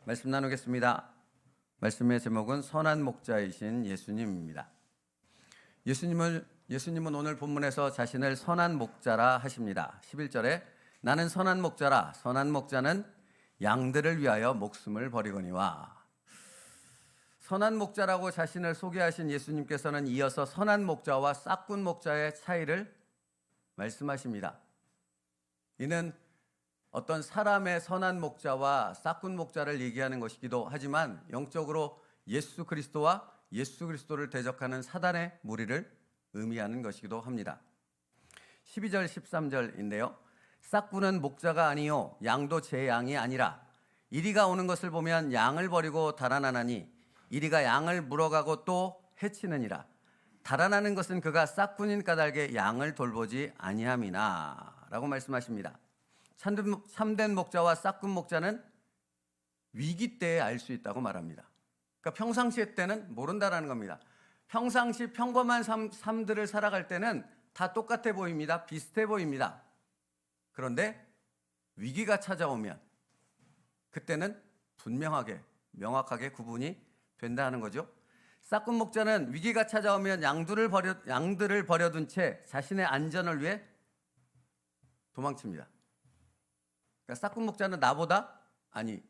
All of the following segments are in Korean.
말씀 나누겠습니다. 말씀의 제목은 선한 목자이신 예수님입니다. 예수님은 오늘 본문에서 자신을 선한 목자라 하십니다. 11절에 나는 선한 목자라. 선한 목자는 양들을 위하여 목숨을 버리거니와. 선한 목자라고 자신을 소개하신 예수님께서는 이어서 선한 목자와 싹군 목자의 차이를 말씀하십니다. 이는 어떤 사람의 선한 목자와 싹군 목자를 얘기하는 것이기도 하지만 영적으로 예수 그리스도와 예수 그리스도를 대적하는 사단의 무리를 의미하는 것이기도 합니다. 12절 13절인데요. 싹군은 목자가 아니요 양도 제 양이 아니라 이리가 오는 것을 보면 양을 버리고 달아나나니 이리가 양을 물어가고 또 해치느니라. 달아나는 것은 그가 싹군인 까닭에 양을 돌보지 아니함이나 라고 말씀하십니다. 참된 목자와 싹군 목자는 위기 때에 알 수 있다고 말합니다. 그러니까 평상시 때는 모른다라는 겁니다. 평상시 평범한 삶들을 살아갈 때는 다 똑같아 보입니다. 비슷해 보입니다. 그런데 위기가 찾아오면 그때는 분명하게 명확하게 구분이 된다는 거죠. 싹군 목자는 위기가 찾아오면 양들을 버려둔 채 자신의 안전을 위해 도망칩니다. 그러니까 싹군 목자는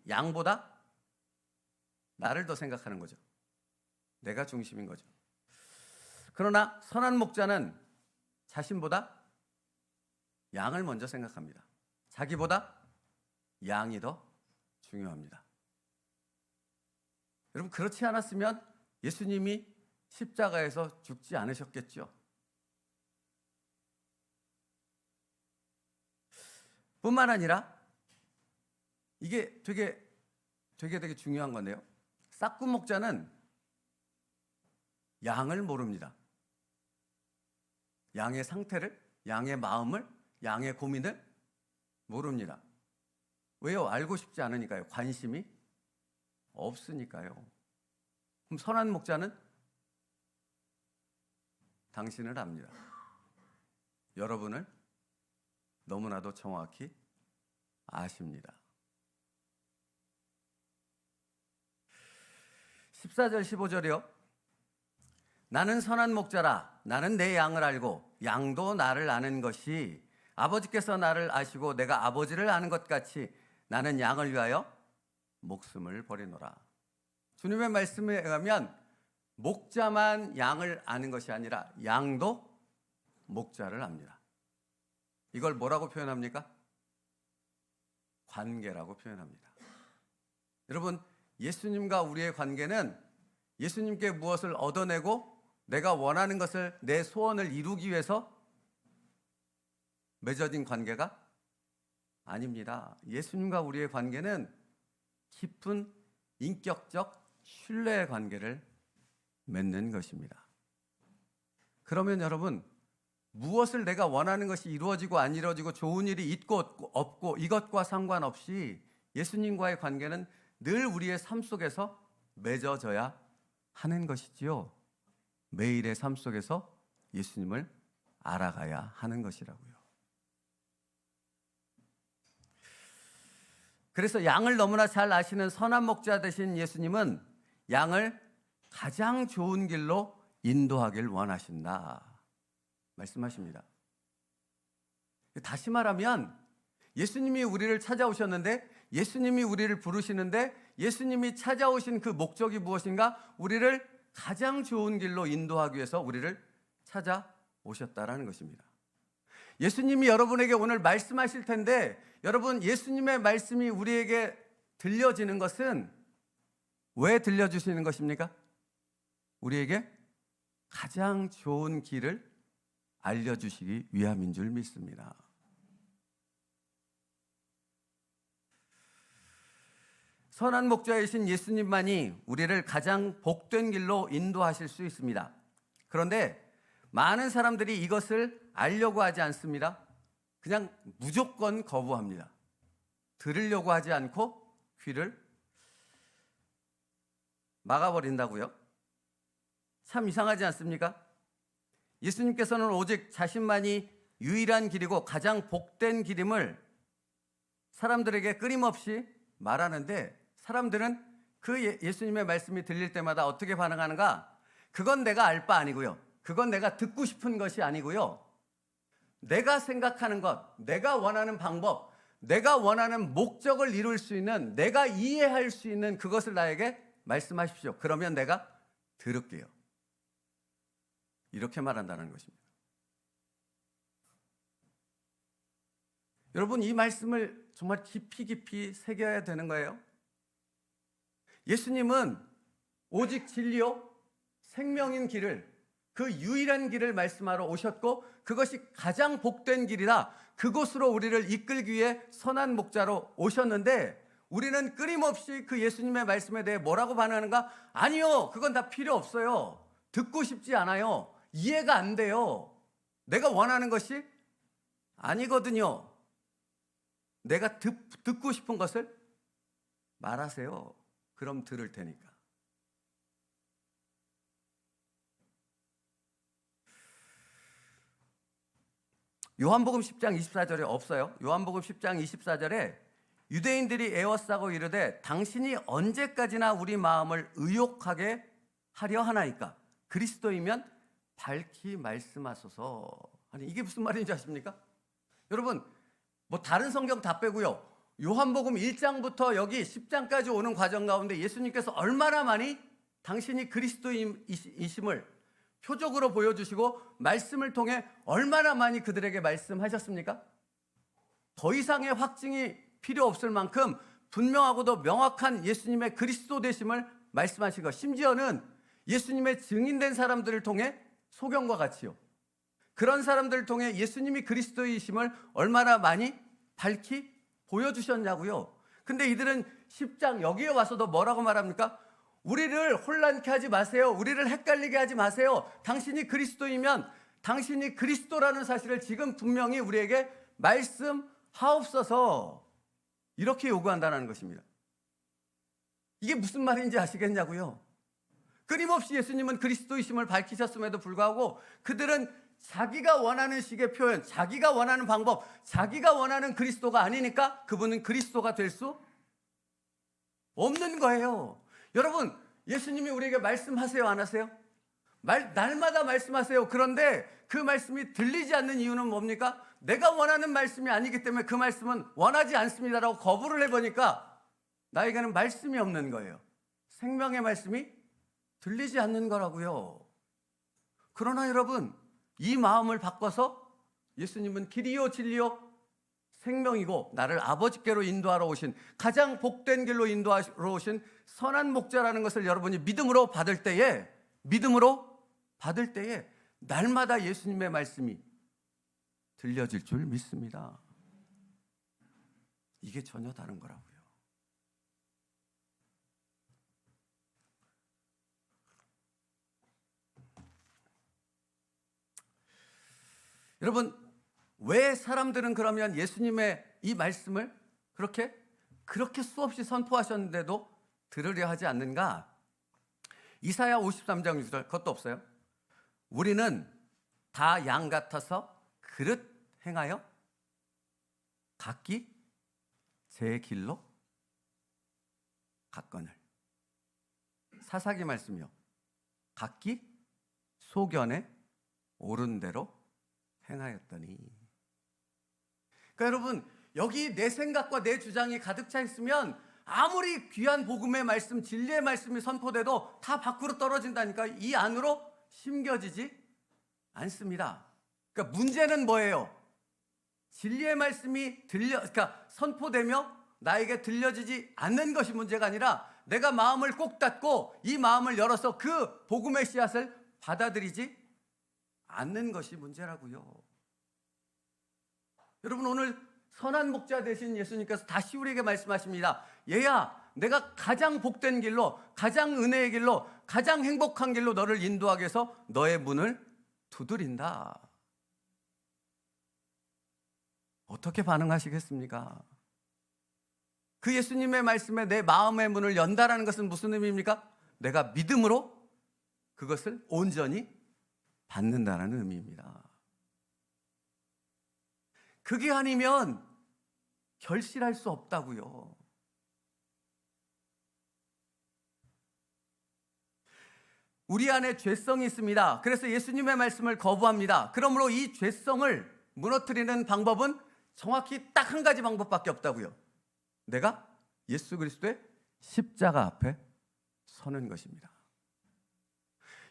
양보다 나를 더 생각하는 거죠. 내가 중심인 거죠. 그러나 선한 목자는 자신보다 양을 먼저 생각합니다. 자기보다 양이 더 중요합니다. 여러분, 그렇지 않았으면 예수님이 십자가에서 죽지 않으셨겠죠. 뿐만 아니라 이게 되게 중요한 건데요. 싹군 목자는 양을 모릅니다. 양의 상태를, 양의 마음을, 양의 고민을 모릅니다. 왜요? 알고 싶지 않으니까요. 관심이 없으니까요. 그럼 선한 목자는 당신을 압니다. 여러분을 너무나도 정확히 아십니다. 14절 15절이요. 나는 선한 목자라. 나는 내 양을 알고 양도 나를 아는 것이 아버지께서 나를 아시고 내가 아버지를 아는 것 같이 나는 양을 위하여 목숨을 버리노라. 주님의 말씀에 의하면 목자만 양을 아는 것이 아니라 양도 목자를 압니다. 이걸 뭐라고 표현합니까? 관계라고 표현합니다. 여러분, 예수님과 우리의 관계는 예수님께 무엇을 얻어내고 내가 원하는 것을, 내 소원을 이루기 위해서 맺어진 관계가 아닙니다. 예수님과 우리의 관계는 깊은 인격적 신뢰의 관계를 맺는 것입니다. 그러면 여러분, 무엇을 내가 원하는 것이 이루어지고 안 이루어지고 좋은 일이 있고 없고 이것과 상관없이 예수님과의 관계는 늘 우리의 삶 속에서 맺어져야 하는 것이지요. 매일의 삶 속에서 예수님을 알아가야 하는 것이라고요. 그래서 양을 너무나 잘 아시는 선한 목자 되신 예수님은 양을 가장 좋은 길로 인도하길 원하신다 말씀하십니다. 다시 말하면 예수님이 우리를 찾아오셨는데, 예수님이 우리를 부르시는데, 예수님이 찾아오신 그 목적이 무엇인가? 우리를 가장 좋은 길로 인도하기 위해서 우리를 찾아오셨다라는 것입니다. 예수님이 여러분에게 오늘 말씀하실 텐데, 여러분, 예수님의 말씀이 우리에게 들려지는 것은 왜 들려주시는 것입니까? 우리에게 가장 좋은 길을 알려주시기 위함인 줄 믿습니다. 선한 목자이신 예수님만이 우리를 가장 복된 길로 인도하실 수 있습니다. 그런데 많은 사람들이 이것을 알려고 하지 않습니다. 그냥 무조건 거부합니다. 들으려고 하지 않고 귀를 막아버린다고요? 참 이상하지 않습니까? 예수님께서는 오직 자신만이 유일한 길이고 가장 복된 길임을 사람들에게 끊임없이 말하는데 사람들은 그 예수님의 말씀이 들릴 때마다 어떻게 반응하는가? 그건 내가 알 바 아니고요. 그건 내가 듣고 싶은 것이 아니고요. 내가 생각하는 것, 내가 원하는 방법, 내가 원하는 목적을 이룰 수 있는, 내가 이해할 수 있는 그것을 나에게 말씀하십시오. 그러면 내가 들을게요. 이렇게 말한다는 것입니다. 여러분, 이 말씀을 정말 깊이 새겨야 되는 거예요. 예수님은 오직 진리요, 생명인 길을, 그 유일한 길을 말씀하러 오셨고 그것이 가장 복된 길이다. 그곳으로 우리를 이끌기 위해 선한 목자로 오셨는데 우리는 끊임없이 그 예수님의 말씀에 대해 뭐라고 반응하는가? 아니요, 그건 다 필요 없어요. 듣고 싶지 않아요. 이해가 안 돼요. 내가 원하는 것이 아니거든요. 내가 듣고 싶은 것을 말하세요. 그럼 들을 테니까. 요한복음 10장 24절에 없어요. 요한복음 10장 24절에 유대인들이 애워싸고 이르되 당신이 언제까지나 우리 마음을 의욕하게 하려 하나이까? 그리스도이면 밝히 말씀하소서. 아니, 이게 무슨 말인지 아십니까? 여러분, 뭐 다른 성경 다 빼고요. 요한복음 1장부터 여기 10장까지 오는 과정 가운데 예수님께서 얼마나 많이 당신이 그리스도이심을 표적으로 보여주시고 말씀을 통해 얼마나 많이 그들에게 말씀하셨습니까? 더 이상의 확증이 필요 없을 만큼 분명하고도 명확한 예수님의 그리스도 되심을 말씀하시고 심지어는 예수님의 증인된 사람들을 통해 소경과 같이요. 그런 사람들을 통해 예수님이 그리스도이심을 얼마나 많이 밝히 보여주셨냐고요. 근데 이들은 10장 여기에 와서도 뭐라고 말합니까? 우리를 혼란케 하지 마세요. 우리를 헷갈리게 하지 마세요. 당신이 그리스도이면 당신이 그리스도라는 사실을 지금 분명히 우리에게 말씀하옵소서. 이렇게 요구한다는 것입니다. 이게 무슨 말인지 아시겠냐고요. 끊임없이 예수님은 그리스도이심을 밝히셨음에도 불구하고 그들은 자기가 원하는 식의 표현, 자기가 원하는 방법, 자기가 원하는 그리스도가 아니니까 그분은 그리스도가 될 수 없는 거예요. 여러분, 예수님이 우리에게 말씀하세요, 안 하세요? 날마다 말씀하세요. 그런데 그 말씀이 들리지 않는 이유는 뭡니까? 내가 원하는 말씀이 아니기 때문에 그 말씀은 원하지 않습니다라고 거부를 해보니까 나에게는 말씀이 없는 거예요. 생명의 말씀이 들리지 않는 거라고요. 그러나 여러분, 이 마음을 바꿔서 예수님은 길이요 진리요 생명이고 나를 아버지께로 인도하러 오신, 가장 복된 길로 인도하러 오신 선한 목자라는 것을 여러분이 믿음으로 받을 때에 날마다 예수님의 말씀이 들려질 줄 믿습니다. 이게 전혀 다른 거라고요. 여러분, 왜 사람들은 그러면 예수님의 이 말씀을 그렇게 수없이 선포하셨는데도 들으려 하지 않는가? 이사야 53장 6절, 그것도 없어요. 우리는 다 양 같아서 그릇 행하여 각기 제 길로 갔거늘. 사사기 말씀이요. 각기 소견에 옳은 대로 행하였더니. 그러니까 여러분, 여기 내 생각과 내 주장이 가득 차 있으면 아무리 귀한 복음의 말씀, 진리의 말씀이 선포돼도 다 밖으로 떨어진다니까. 이 안으로 심겨지지 않습니다. 그러니까 문제는 뭐예요? 진리의 말씀이 그러니까 선포되며 나에게 들려지지 않는 것이 문제가 아니라 내가 마음을 꼭 닫고 이 마음을 열어서 그 복음의 씨앗을 받아들이지 않는 것이 문제라고요. 여러분, 오늘 선한 목자 되신 예수님께서 다시 우리에게 말씀하십니다. 얘야, 내가 가장 복된 길로, 가장 은혜의 길로, 가장 행복한 길로 너를 인도하기 위해서 너의 문을 두드린다. 어떻게 반응하시겠습니까? 그 예수님의 말씀에 내 마음의 문을 연다라는 것은 무슨 의미입니까? 내가 믿음으로 그것을 온전히 받는다라는 의미입니다. 그게 아니면 결실할 수 없다고요. 우리 안에 죄성이 있습니다. 그래서 예수님의 말씀을 거부합니다. 그러므로 이 죄성을 무너뜨리는 방법은 정확히 딱 한 가지 방법밖에 없다고요. 내가 예수 그리스도의 십자가 앞에 서는 것입니다.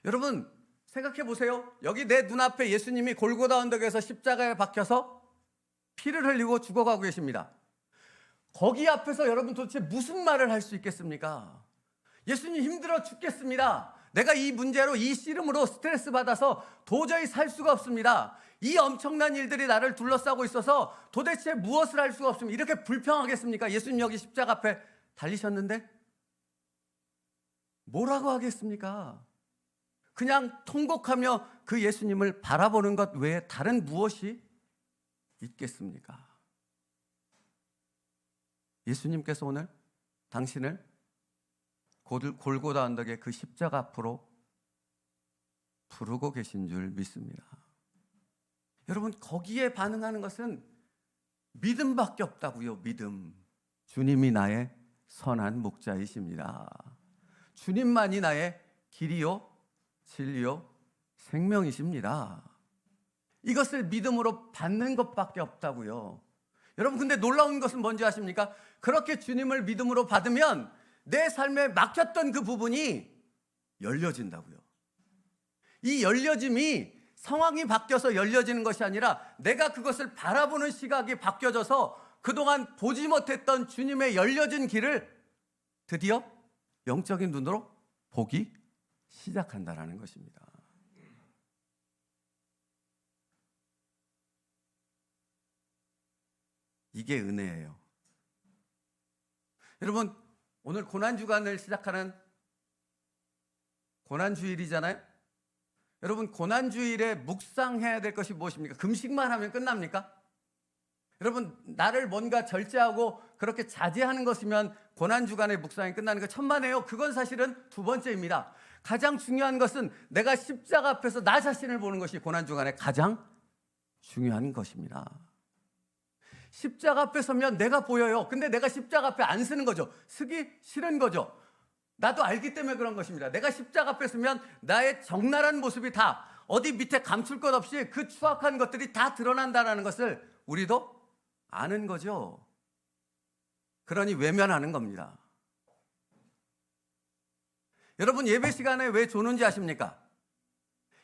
여러분 생각해 보세요. 여기 내 눈앞에 예수님이 골고다 언덕에서 십자가에 박혀서 피를 흘리고 죽어가고 계십니다. 거기 앞에서 여러분 도대체 무슨 말을 할 수 있겠습니까? 예수님 힘들어 죽겠습니다. 내가 이 문제로 이 씨름으로 스트레스 받아서 도저히 살 수가 없습니다. 이 엄청난 일들이 나를 둘러싸고 있어서 도대체 무엇을 할 수가 없습니다. 이렇게 불평하겠습니까? 예수님 여기 십자가 앞에 달리셨는데 뭐라고 하겠습니까? 그냥 통곡하며 그 예수님을 바라보는 것 외에 다른 무엇이 있겠습니까? 예수님께서 오늘 당신을 골고다 언덕의 그 십자가 앞으로 부르고 계신 줄 믿습니다. 여러분 거기에 반응하는 것은 믿음밖에 없다고요. 믿음. 주님이 나의 선한 목자이십니다. 주님만이 나의 길이요 진리요 생명이십니다. 이것을 믿음으로 받는 것밖에 없다고요. 여러분 근데 놀라운 것은 뭔지 아십니까? 그렇게 주님을 믿음으로 받으면 내 삶에 막혔던 그 부분이 열려진다고요. 이 열려짐이 상황이 바뀌어서 열려지는 것이 아니라 내가 그것을 바라보는 시각이 바뀌어져서 그동안 보지 못했던 주님의 열려진 길을 드디어 영적인 눈으로 보기 시작한다라는 것입니다. 이게 은혜예요. 여러분 오늘 고난주간을 시작하는 고난주일이잖아요. 여러분 고난주일에 묵상해야 될 것이 무엇입니까? 금식만 하면 끝납니까? 여러분 나를 뭔가 절제하고 그렇게 자제하는 것이면 고난주간의 묵상이 끝나는 거 천만에요. 그건 사실은 두 번째입니다. 가장 중요한 것은 내가 십자가 앞에서 나 자신을 보는 것이 고난주간의 가장 중요한 것입니다. 십자가 앞에 서면 내가 보여요. 근데 내가 십자가 앞에 안 서는 거죠. 서기 싫은 거죠. 나도 알기 때문에 그런 것입니다. 내가 십자가 앞에 서면 나의 적나라한 모습이 다 어디 밑에 감출 것 없이 그 추악한 것들이 다 드러난다는 것을 우리도 아는 거죠. 그러니 외면하는 겁니다. 여러분 예배 시간에 왜 조는지 아십니까?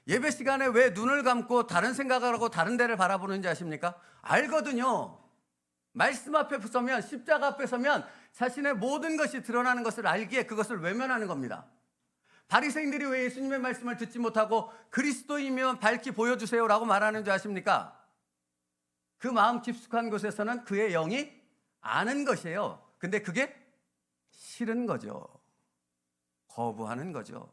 예배 시간에 왜 눈을 감고 다른 생각을 하고 다른 데를 바라보는지 아십니까? 알거든요. 말씀 앞에 서면 십자가 앞에 서면 자신의 모든 것이 드러나는 것을 알기에 그것을 외면하는 겁니다. 바리새인들이 왜 예수님의 말씀을 듣지 못하고 그리스도이면 밝히 보여주세요라고 말하는 줄 아십니까? 그 마음 깊숙한 곳에서는 그의 영이 아는 것이에요. 근데 그게 싫은 거죠. 거부하는 거죠.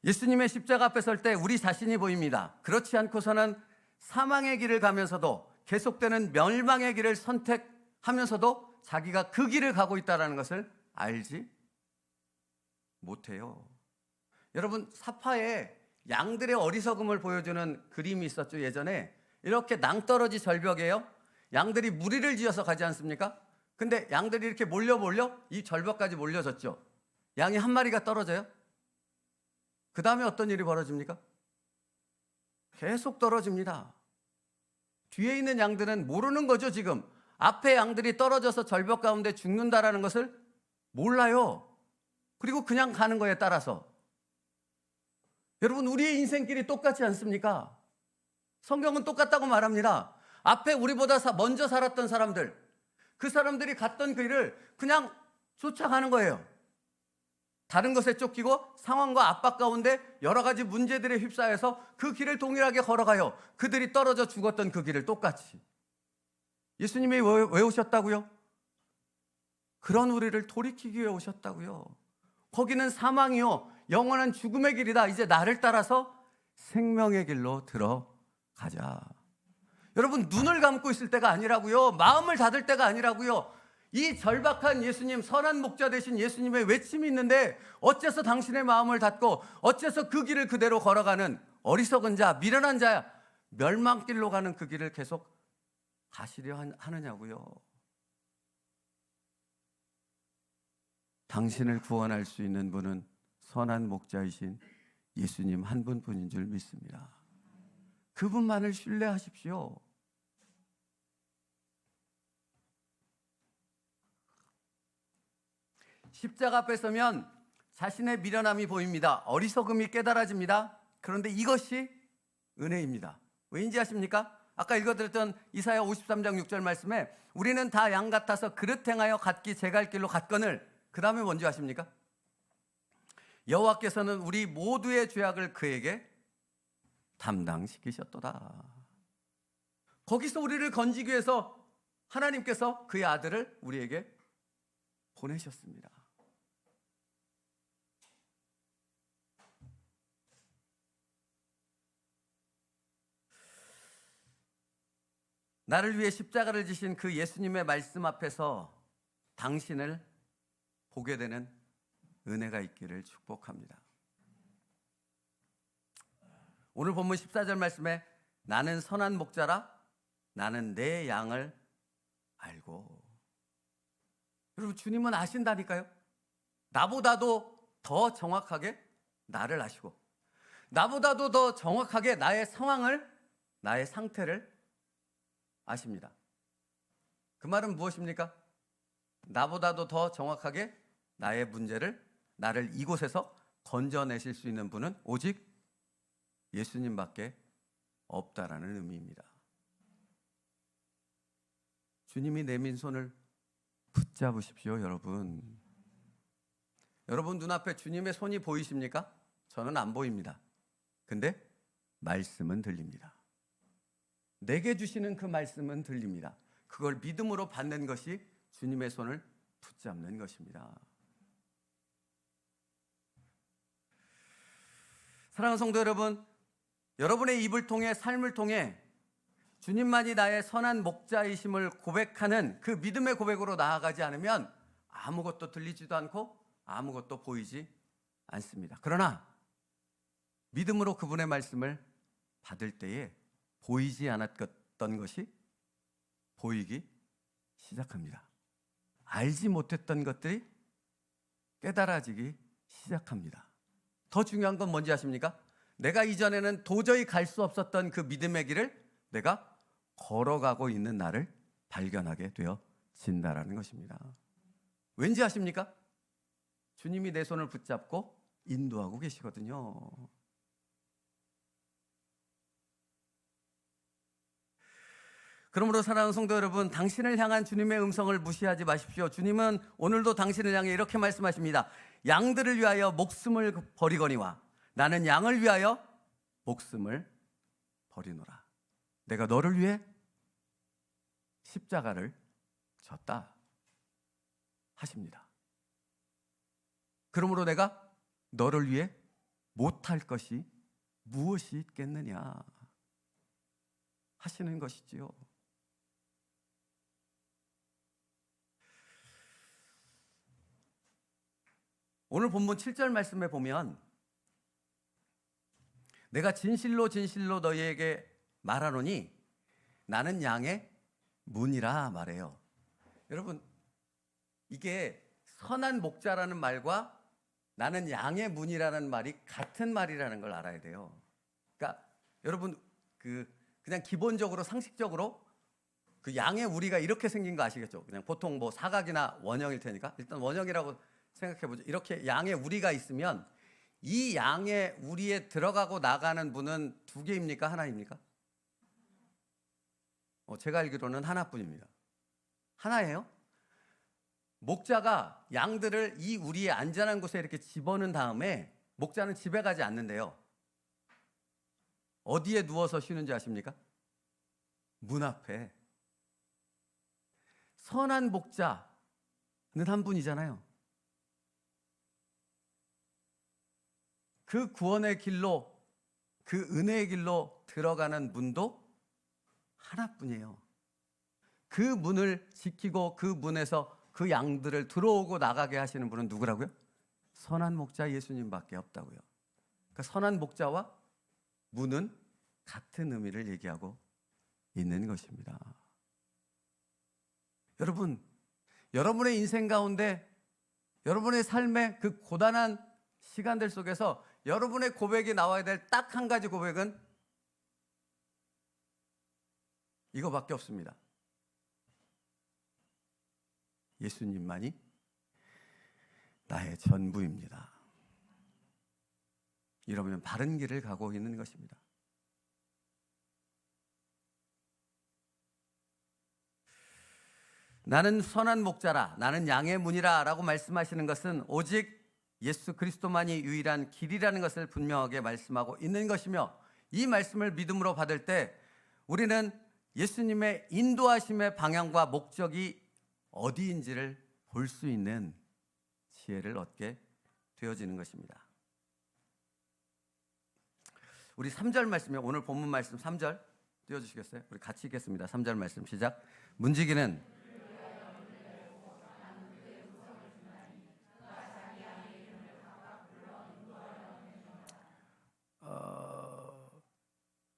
예수님의 십자가 앞에 설 때 우리 자신이 보입니다. 그렇지 않고서는 사망의 길을 가면서도 계속되는 멸망의 길을 선택하면서도 자기가 그 길을 가고 있다는 것을 알지 못해요. 여러분 사파에 양들의 어리석음을 보여주는 그림이 있었죠. 예전에 이렇게 낭떠러지 절벽이에요. 양들이 무리를 지어서 가지 않습니까? 근데 양들이 이렇게 몰려 이 절벽까지 몰려졌죠. 양이 한 마리가 떨어져요. 그 다음에 어떤 일이 벌어집니까? 계속 떨어집니다. 뒤에 있는 양들은 모르는 거죠. 지금 앞에 양들이 떨어져서 절벽 가운데 죽는다라는 것을 몰라요. 그리고 그냥 가는 거에 따라서. 여러분 우리의 인생길이 똑같지 않습니까? 성경은 똑같다고 말합니다. 앞에 우리보다 먼저 살았던 사람들, 그 사람들이 갔던 길을 그냥 쫓아가는 거예요. 다른 것에 쫓기고 상황과 압박 가운데 여러 가지 문제들에 휩싸여서 그 길을 동일하게 걸어가요. 그들이 떨어져 죽었던 그 길을 똑같이. 예수님이 왜 오셨다고요? 그런 우리를 돌이키기 위해 오셨다고요. 거기는 사망이요 영원한 죽음의 길이다. 이제 나를 따라서 생명의 길로 들어가자. 여러분 눈을 감고 있을 때가 아니라고요. 마음을 닫을 때가 아니라고요. 이 절박한 예수님, 선한 목자 되신 예수님의 외침이 있는데 어째서 당신의 마음을 닫고 어째서 그 길을 그대로 걸어가는 어리석은 자, 미련한 자, 멸망길로 가는 그 길을 계속 가시려 하느냐고요. 당신을 구원할 수 있는 분은 선한 목자이신 예수님 한 분뿐인 줄 믿습니다. 그분만을 신뢰하십시오. 십자가 앞에 서면 자신의 미련함이 보입니다. 어리석음이 깨달아집니다. 그런데 이것이 은혜입니다. 왜인지 아십니까? 아까 읽어드렸던 이사야 53장 6절 말씀에 우리는 다 양 같아서 그릇 행하여 각기 제 갈 길로 갔거늘, 그 다음에 뭔지 아십니까? 여호와께서는 우리 모두의 죄악을 그에게 담당시키셨도다. 거기서 우리를 건지기 위해서 하나님께서 그의 아들을 우리에게 보내셨습니다. 나를 위해 십자가를 지신 그 예수님의 말씀 앞에서 당신을 보게 되는 은혜가 있기를 축복합니다. 오늘 본문 14절 말씀에 나는 선한 목자라 나는 내 양을 알고. 여러분, 주님은 아신다니까요. 나보다도 더 정확하게 나를 아시고, 나보다도 더 정확하게 나의 상황을, 나의 상태를 아십니다. 그 말은 무엇입니까? 나보다도 더 정확하게 나의 문제를, 나를 이곳에서 건져내실 수 있는 분은 오직 예수님밖에 없다라는 의미입니다. 주님이 내민 손을 붙잡으십시오, 여러분. 여러분 눈앞에 주님의 손이 보이십니까? 저는 안 보입니다. 근데 말씀은 들립니다. 내게 주시는 그 말씀은 들립니다. 그걸 믿음으로 받는 것이 주님의 손을 붙잡는 것입니다. 사랑하는 성도 여러분, 여러분의 입을 통해, 삶을 통해 주님만이 나의 선한 목자이심을 고백하는 그 믿음의 고백으로 나아가지 않으면 아무것도 들리지도 않고 아무것도 보이지 않습니다. 그러나 믿음으로 그분의 말씀을 받을 때에 보이지 않았던 것이 보이기 시작합니다. 알지 못했던 것들이 깨달아지기 시작합니다. 더 중요한 건 뭔지 아십니까? 내가 이전에는 도저히 갈 수 없었던 그 믿음의 길을 내가 걸어가고 있는 나를 발견하게 되어진다라는 것입니다. 왠지 아십니까? 주님이 내 손을 붙잡고 인도하고 계시거든요. 그러므로 사랑하는 성도 여러분, 당신을 향한 주님의 음성을 무시하지 마십시오. 주님은 오늘도 당신을 향해 이렇게 말씀하십니다. 양들을 위하여 목숨을 버리거니와 나는 양을 위하여 목숨을 버리노라. 내가 너를 위해 십자가를 졌다 하십니다. 그러므로 내가 너를 위해 못할 것이 무엇이 있겠느냐 하시는 것이지요. 오늘 본문 7절 말씀에 보면 내가 진실로 진실로 너희에게 말하노니 나는 양의 문이라 말해요. 여러분, 이게 선한 목자라는 말과 나는 양의 문이라는 말이 같은 말이라는 걸 알아야 돼요. 그러니까 여러분 그냥 기본적으로 상식적으로 그 양의 우리가 이렇게 생긴 거 아시겠죠? 그냥 보통 뭐 사각이나 원형일 테니까 일단 원형이라고 생각해 보죠. 이렇게 양의 우리가 있으면 이 양의 우리에 들어가고 나가는 문은 두 개입니까? 하나입니까? 제가 알기로는 하나뿐입니다. 하나예요. 목자가 양들을 이 우리의 안전한 곳에 이렇게 집어넣은 다음에 목자는 집에 가지 않는데요. 어디에 누워서 쉬는지 아십니까? 문 앞에. 선한 목자는 한 분이잖아요. 그 구원의 길로, 그 은혜의 길로 들어가는 문도 하나뿐이에요. 그 문을 지키고 그 문에서 그 양들을 들어오고 나가게 하시는 분은 누구라고요? 선한 목자 예수님밖에 없다고요. 그러니까 선한 목자와 문은 같은 의미를 얘기하고 있는 것입니다. 여러분, 여러분의 인생 가운데 여러분의 삶의 그 고단한 시간들 속에서 여러분의 고백이 나와야 될 딱 한 가지 고백은 이거밖에 없습니다. 예수님만이 나의 전부입니다. 이러면 바른 길을 가고 있는 것입니다. 나는 선한 목자라, 나는 양의 문이라 라고 말씀하시는 것은 오직 예수 그리스도만이 유일한 길이라는 것을 분명하게 말씀하고 있는 것이며, 이 말씀을 믿음으로 받을 때 우리는 예수님의 인도하심의 방향과 목적이 어디인지를 볼 수 있는 지혜를 얻게 되어지는 것입니다. 우리 3절 말씀이요. 오늘 본문 말씀 3절 띄워주시겠어요? 우리 같이 읽겠습니다. 3절 말씀 시작. 문지기는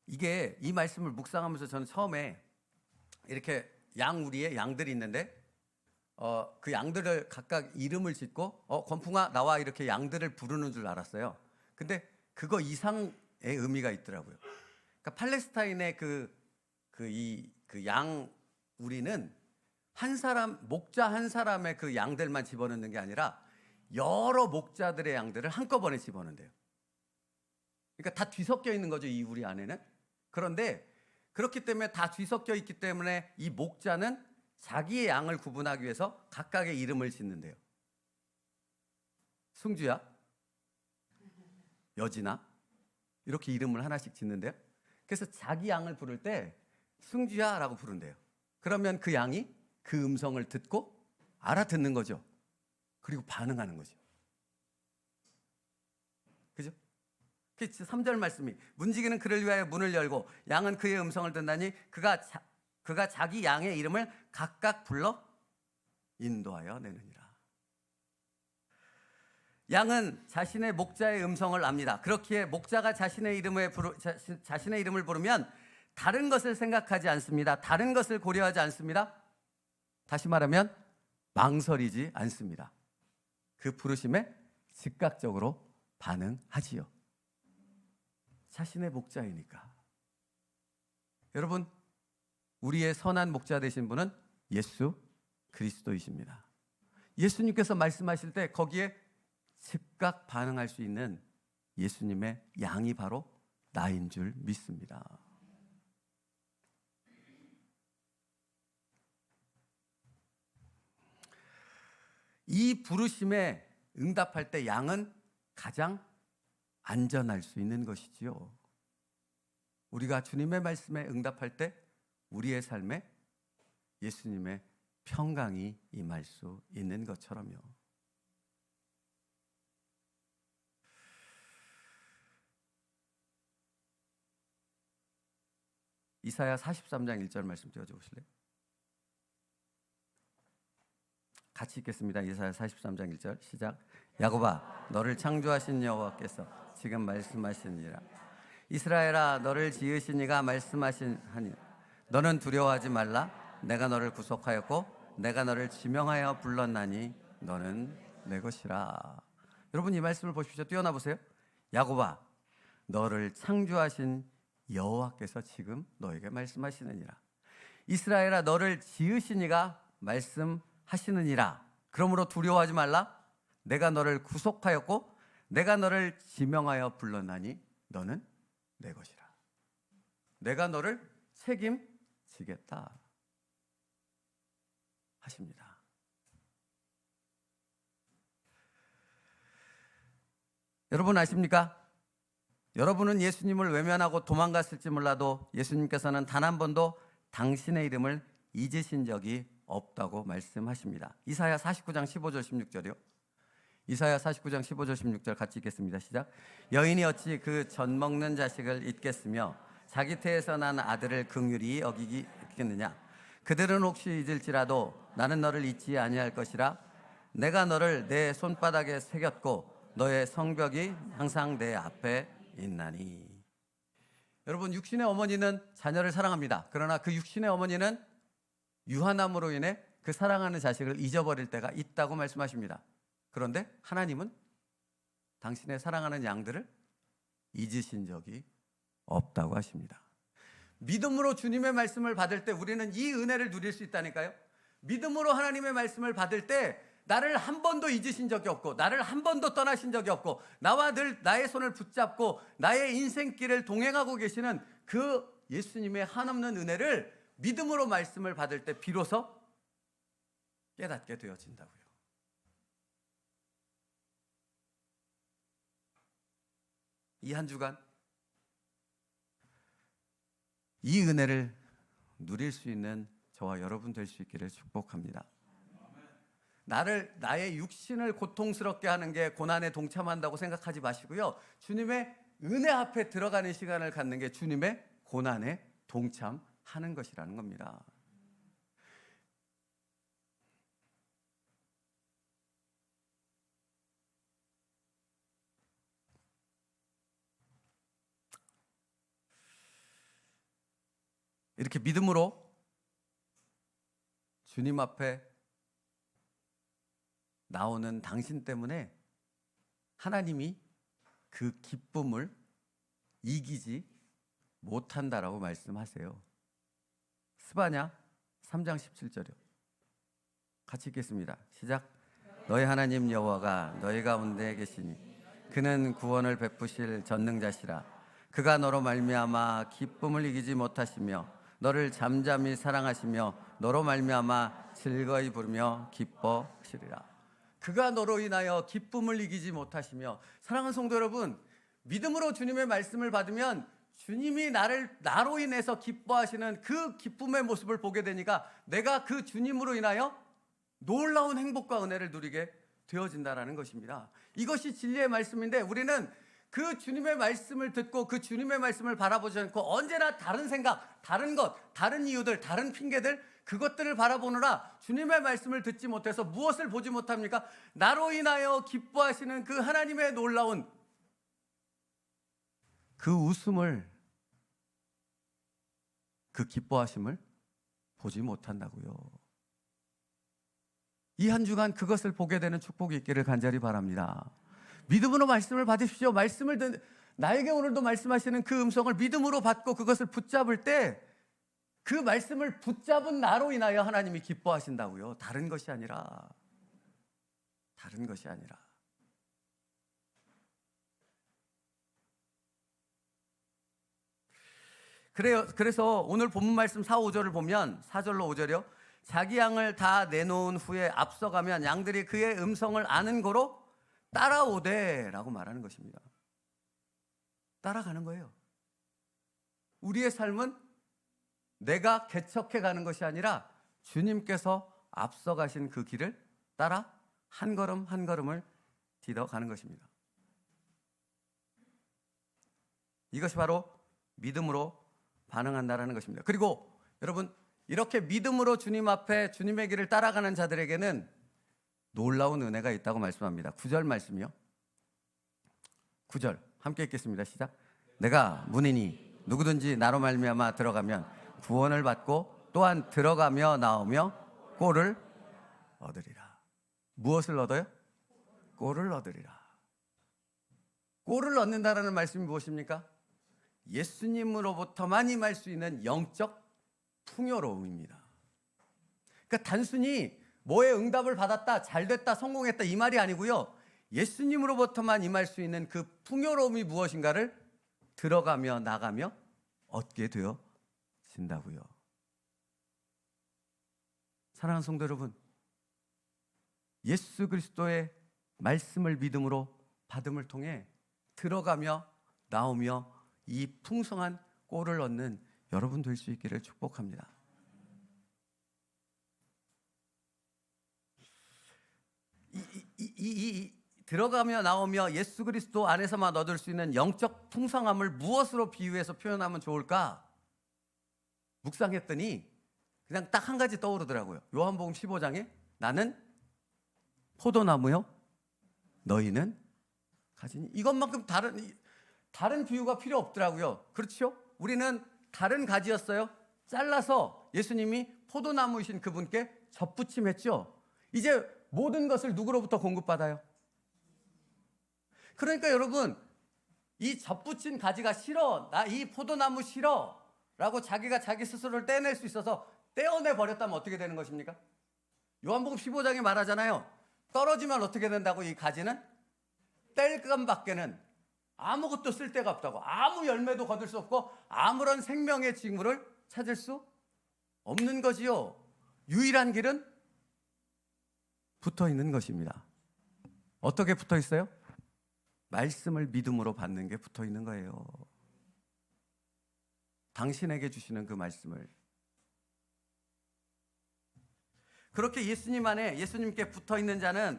이게 이 말씀을 묵상하면서 저는 처음에 이렇게 우리의 양들이 있는데 그 양들을 각각 이름을 짓고 권풍아 나와 이렇게 양들을 부르는 줄 알았어요. 근데 그거 이상의 의미가 있더라고요. 그러니까 팔레스타인의 양 우리는 한 사람 목자 한 사람의 그 양들만 집어넣는 게 아니라 여러 목자들의 양들을 한꺼번에 집어넣는대요. 그러니까 다 뒤섞여 있는 거죠, 이 우리 안에는. 그런데 그렇기 때문에 다 뒤섞여 있기 때문에 이 목자는 자기의 양을 구분하기 위해서 각각의 이름을 짓는데요. 승주야, 여진아, 이렇게 이름을 하나씩 짓는데요. 그래서 자기 양을 부를 때 승주야 라고 부른대요. 그러면 그 양이 그 음성을 듣고 알아듣는 거죠. 그리고 반응하는 거죠. 그죠? 3절 말씀이 문지기는 그를 위하여 문을 열고 양은 그의 음성을 듣나니 그가 자기 양의 이름을 각각 불러 인도하여 내느니라. 양은 자신의 목자의 음성을 압니다. 그렇기에 목자가 자신의 이름을 부르면 다른 것을 생각하지 않습니다. 다른 것을 고려하지 않습니다. 다시 말하면 망설이지 않습니다. 그 부르심에 즉각적으로 반응하지요. 자신의 목자이니까. 여러분, 우리의 선한 목자 되신 분은 예수 그리스도이십니다. 예수님께서 말씀하실 때 거기에 즉각 반응할 수 있는 예수님의 양이 바로 나인 줄 믿습니다. 이 부르심에 응답할 때 양은 가장 안전할 수 있는 것이지요. 우리가 주님의 말씀에 응답할 때 우리의 삶에 예수님의 평강이 임할 수 있는 것처럼요. 이사야 43장 1절 말씀 띄워줘 보실래요? 같이 읽겠습니다. 이사야 43장 1절 시작. 야곱아, 너를 창조하신 여호와께서 지금 말씀하시니라. 이스라엘아, 너를 지으신 이가 말씀하시니 너는 두려워하지 말라. 내가 너를 구속하였고 내가 너를 지명하여 불렀나니 너는 내 것이라. 여러분, 이 말씀을 보십시오. 뛰어나 보세요. 야곱아, 너를 창조하신 여호와께서 지금 너에게 말씀하시느니라. 이스라엘아, 너를 지으신 이가 말씀하시느니라. 그러므로 두려워하지 말라. 내가 너를 구속하였고 내가 너를 지명하여 불렀나니 너는 내 것이라. 내가 너를 책임지겠다 하십니다. 여러분 아십니까? 여러분은 예수님을 외면하고 도망갔을지 몰라도 예수님께서는 단 한 번도 당신의 이름을 잊으신 적이 없다고 말씀하십니다. 이사야 49장 15절 16절이요. 이사야 49장 15절 16절 같이 읽겠습니다. 시작. 여인이 어찌 그 젖 먹는 자식을 잊겠으며 자기 태에서 난 아들을 긍휼히 여기겠느냐. 그들은 혹시 잊을지라도 나는 너를 잊지 아니할 것이라. 내가 너를 내 손바닥에 새겼고 너의 성벽이 항상 내 앞에 있나니. 여러분, 육신의 어머니는 자녀를 사랑합니다. 그러나 그 육신의 어머니는 유한함으로 인해 그 사랑하는 자식을 잊어버릴 때가 있다고 말씀하십니다. 그런데 하나님은 당신의 사랑하는 양들을 잊으신 적이 없다고 하십니다. 믿음으로 주님의 말씀을 받을 때 우리는 이 은혜를 누릴 수 있다니까요. 믿음으로 하나님의 말씀을 받을 때 나를 한 번도 잊으신 적이 없고, 나를 한 번도 떠나신 적이 없고, 나와 늘 나의 손을 붙잡고 나의 인생길을 동행하고 계시는 그 예수님의 한없는 은혜를 믿음으로 말씀을 받을 때 비로소 깨닫게 되어진다고요. 이 한 주간 이 은혜를 누릴 수 있는 저와 여러분 될 수 있기를 축복합니다. 나의 육신을 고통스럽게 하는 게 고난에 동참한다고 생각하지 마시고요. 주님의 은혜 앞에 들어가는 시간을 갖는 게 주님의 고난에 동참하는 것이라는 겁니다. 이렇게 믿음으로 주님 앞에 나오는 당신 때문에 하나님이 그 기쁨을 이기지 못한다라고 말씀하세요. 스바냐 3장 17절이요. 같이 읽겠습니다. 시작. 너희 하나님 여호와가 너희 가운데 계시니 그는 구원을 베푸실 전능자시라. 그가 너로 말미암아 기쁨을 이기지 못하시며 너를 잠잠히 사랑하시며 너로 말미암아 즐거이 부르며 기뻐하시리라. 그가 너로 인하여 기쁨을 이기지 못하시며, 사랑하는 성도 여러분, 믿음으로 주님의 말씀을 받으면 주님이 나로 인해서 기뻐하시는 그 기쁨의 모습을 보게 되니까 내가 그 주님으로 인하여 놀라운 행복과 은혜를 누리게 되어진다는 것입니다. 이것이 진리의 말씀인데 우리는 그 주님의 말씀을 듣고 그 주님의 말씀을 바라보지 않고 언제나 다른 생각, 다른 것, 다른 이유들, 다른 핑계들, 그것들을 바라보느라 주님의 말씀을 듣지 못해서 무엇을 보지 못합니까? 나로 인하여 기뻐하시는 그 하나님의 놀라운 그 웃음을, 그 기뻐하심을 보지 못한다고요. 이 한 주간 그것을 보게 되는 축복이 있기를 간절히 바랍니다. 믿음으로 말씀을 받으십시오. 나에게 오늘도 말씀하시는 그 음성을 믿음으로 받고 그것을 붙잡을 때 그 말씀을 붙잡은 나로 인하여 하나님이 기뻐하신다고요. 다른 것이 아니라. 그래서 오늘 본문 말씀 4, 5절을 보면 4절로 5절이요. 자기 양을 다 내놓은 후에 앞서가면 양들이 그의 음성을 아는 거로 따라오되 라고 말하는 것입니다. 따라가는 거예요. 우리의 삶은 내가 개척해 가는 것이 아니라 주님께서 앞서가신 그 길을 따라 한 걸음 한 걸음을 디뎌가는 것입니다. 이것이 바로 믿음으로 반응한다는 것입니다. 그리고 여러분, 이렇게 믿음으로 주님 앞에 주님의 길을 따라가는 자들에게는 놀라운 은혜가 있다고 말씀합니다. 9절 말씀이요. 9절 함께 읽겠습니다. 시작. 내가 문이니 누구든지 나로 말미암아 들어가면 구원을 받고 또한 들어가며 나오며 꼴을 얻으리라. 무엇을 얻어요? 꼴을 얻으리라. 꼴을 얻는다라는 말씀이 무엇입니까? 예수님으로부터만 임할 수 있는 영적 풍요로움입니다. 그러니까 단순히 뭐에 응답을 받았다, 잘됐다, 성공했다 이 말이 아니고요. 예수님으로부터만 임할 수 있는 그 풍요로움이 무엇인가를 들어가며 나가며 얻게 되어진다고요. 사랑하는 성도 여러분, 예수 그리스도의 말씀을 믿음으로 받음을 통해 들어가며 나오며 이 풍성한 꼴을 얻는 여러분 될 수 있기를 축복합니다. 들어가며 나오며 예수 그리스도 안에서만 얻을 수 있는 영적 풍성함을 무엇으로 비유해서 표현하면 좋을까? 묵상했더니 그냥 딱 한 가지 떠오르더라고요. 요한복음 15장에 나는 포도나무요, 너희는 가지니. 이것만큼 다른 비유가 필요 없더라고요. 그렇죠? 우리는 다른 가지였어요. 잘라서 예수님이 포도나무이신 그분께 접붙임했죠. 이제 모든 것을 누구로부터 공급받아요? 그러니까 여러분, 이 접붙인 가지가 싫어, 나 이 포도나무 싫어 라고 자기가 자기 스스로를 떼낼 수 있어서 떼어내 버렸다면 어떻게 되는 것입니까? 요한복음 15장에 말하잖아요. 떨어지면 어떻게 된다고? 이 가지는 뗄감밖에는 아무것도 쓸데가 없다고. 아무 열매도 거둘 수 없고 아무런 생명의 징후를 찾을 수 없는 거지요. 유일한 길은 붙어 있는 것입니다. 어떻게 붙어 있어요? 말씀을 믿음으로 받는 게 붙어 있는 거예요. 당신에게 주시는 그 말씀을. 그렇게 예수님 안에, 예수님께 붙어 있는 자는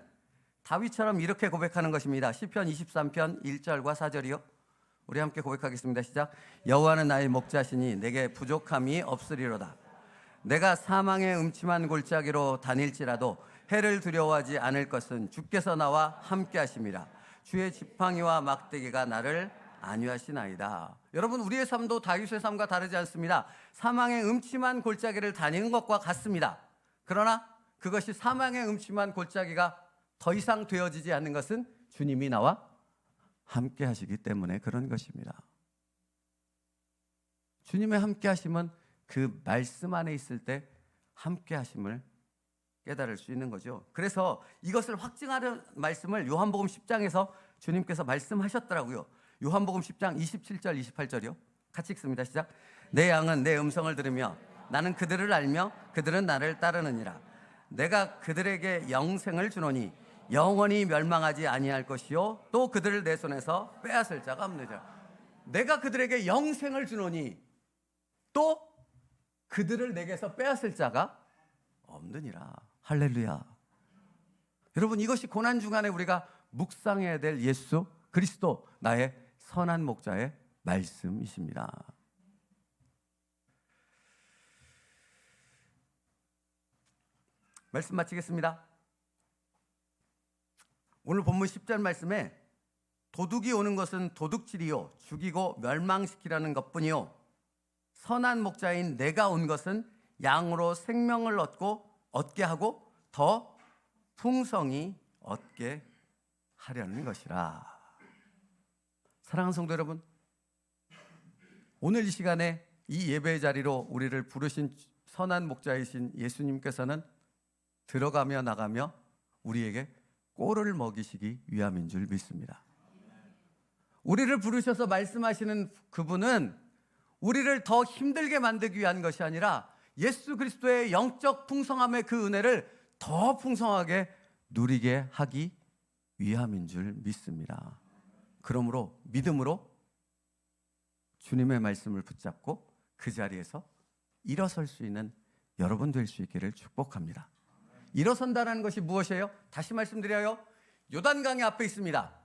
다윗처럼 이렇게 고백하는 것입니다. 시편 23편 1절과 4절이요. 우리 함께 고백하겠습니다. 시작. 여호와는 나의 목자시니 내게 부족함이 없으리로다. 내가 사망의 음침한 골짜기로 다닐지라도 해를 두려워하지 않을 것은 주께서 나와 함께 하심이라. 주의 지팡이와 막대기가 나를 안위하시나이다. 여러분, 우리의 삶도 다윗의 삶과 다르지 않습니다. 사망의 음침한 골짜기를 다니는 것과 같습니다. 그러나 그것이 사망의 음침한 골짜기가 더 이상 되어지지 않는 것은 주님이 나와 함께 하시기 때문에 그런 것입니다. 주님의 함께 하심은 그 말씀 안에 있을 때 함께 하심을 깨달을 수 있는 거죠. 그래서 이것을 확증하는 말씀을 요한복음 10장에서 주님께서 말씀하셨더라고요. 요한복음 10장 27절 28절이요. 같이 읽습니다. 시작. 내 양은 내 음성을 들으며 나는 그들을 알며 그들은 나를 따르느니라. 내가 그들에게 영생을 주노니 영원히 멸망하지 아니할 것이요 또 그들을 내 손에서 빼앗을 자가 없느니라. 내가 그들에게 영생을 주노니 또 그들을 내게서 빼앗을 자가 없느니라. 할렐루야. 여러분, 이것이 고난 중간에 우리가 묵상해야 될 예수 그리스도 나의 선한 목자의 말씀이십니다. 말씀 마치겠습니다. 오늘 본문 10절 말씀에 도둑이 오는 것은 도둑질이요 죽이고 멸망시키라는 것뿐이요 선한 목자인 내가 온 것은 양으로 생명을 얻게 하고 더 풍성히 얻게 하려는 것이라. 사랑하는 성도 여러분, 오늘 이 시간에 이 예배의 자리로 우리를 부르신 선한 목자이신 예수님께서는 들어가며 나가며 우리에게 꼴을 먹이시기 위함인 줄 믿습니다. 우리를 부르셔서 말씀하시는 그분은 우리를 더 힘들게 만들기 위한 것이 아니라 예수 그리스도의 영적 풍성함의 그 은혜를 더 풍성하게 누리게 하기 위함인 줄 믿습니다. 그러므로 믿음으로 주님의 말씀을 붙잡고 그 자리에서 일어설 수 있는 여러분 될 수 있기를 축복합니다. 일어선다는 것이 무엇이에요? 다시 말씀드려요. 요단강이 앞에 있습니다.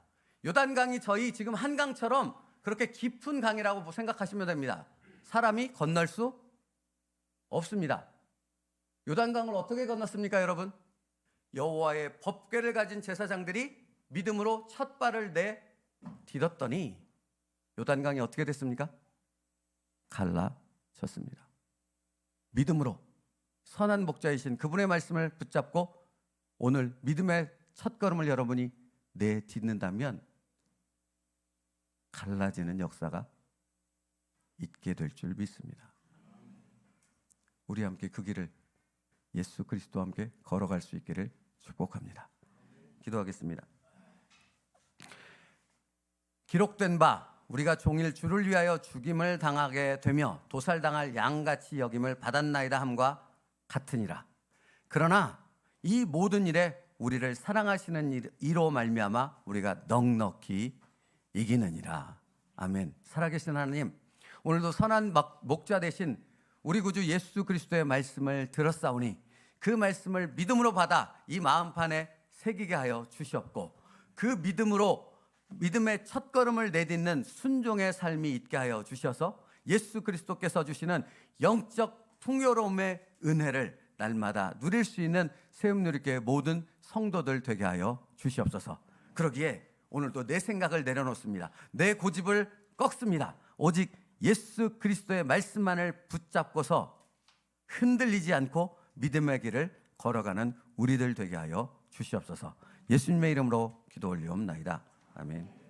요단강이 저희 지금 한강처럼 그렇게 깊은 강이라고 생각하시면 됩니다. 사람이 건널 수 없습니다. 요단강을 어떻게 건넜습니까, 여러분? 여호와의 법궤를 가진 제사장들이 믿음으로 첫 발을 디뎠더니 요단강이 어떻게 됐습니까? 갈라졌습니다. 믿음으로 선한 목자이신 그분의 말씀을 붙잡고 오늘 믿음의 첫걸음을 여러분이 내딛는다면 갈라지는 역사가 있게 될 줄 믿습니다. 우리 함께 그 길을 예수 그리스도와 함께 걸어갈 수 있기를 축복합니다. 기도하겠습니다. 기록된 바 우리가 종일 주를 위하여 죽임을 당하게 되며 도살당할 양같이 여김을 받았나이다 함과 같으니라. 그러나 이 모든 일에 우리를 사랑하시는 이로 말미암아 우리가 넉넉히 이기느니라. 아멘. 살아계신 하나님, 오늘도 선한 목자 되신 우리 구주 예수 그리스도의 말씀을 들었사오니 그 말씀을 믿음으로 받아 이 마음판에 새기게 하여 주시옵고 그 믿음으로 믿음의 첫걸음을 내딛는 순종의 삶이 있게 하여 주셔서 예수 그리스도께서 주시는 영적 풍요로움의 은혜를 날마다 누릴 수 있는 세움누리교회 모든 성도들 되게 하여 주시옵소서. 그러기에 오늘도 내 생각을 내려놓습니다. 내 고집을 꺾습니다. 오직 예수 그리스도의 말씀만을 붙잡고서 흔들리지 않고 믿음의 길을 걸어가는 우리들 되게 하여 주시옵소서. 예수님의 이름으로 기도 올리옵나이다. 아멘.